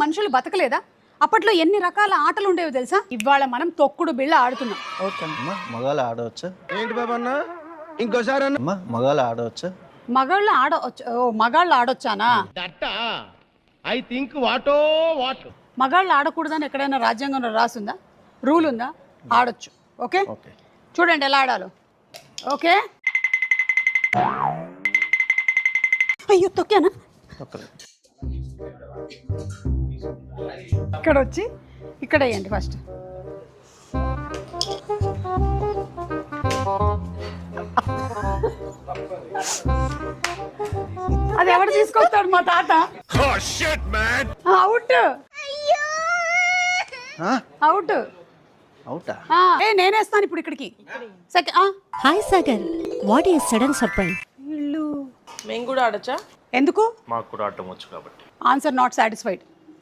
మనుషులు బతకలేదా? అప్పట్లో ఎన్ని రకాల ఆటలు ఉండేవి తెలుసా? ఇవాళ మనం తొక్కుడు బిళ్ళ ఆడుతున్నాం. ఓకే అమ్మా, మగాళ్ళు ఆడవచ్చు. ఏంటి బాబన్న ఇంకోసారి అమ్మా, మగాళ్ళు ఆడవచ్చు. మగాళ్ళు ఆడవచ్చు. ఓ, మగాళ్ళు ఆడొచ్చానా? ఐ థింక్ వాటో వాట్. మగాళ్ళు ఆడకూడదని ఎక్కడైనా రాజ్యాంగంలో రాసుందా? రూల్ ఉందా? ఆడొచ్చు. Okay, okay. చూడండి ఎలా ఆడాలో. ఓకే, అయ్యో తొక్కానా? ఒక్కలేదు. ఇక్కడ వచ్చి ఇక్కడ వేయండి ఫస్ట్. అది ఎవరు తీసుకొస్తాడు? మా తాత. Out out అవుటా? నేనేస్తాను ఇప్పుడు ఇక్కడికి. Hi Sagar, what is sudden surprise? ఇల్లు మేము కూడా ఆడచ్చా? ఎందుకు? మాకు కూడా ఆడటం వచ్చు కాబట్టి. Answer not satisfied.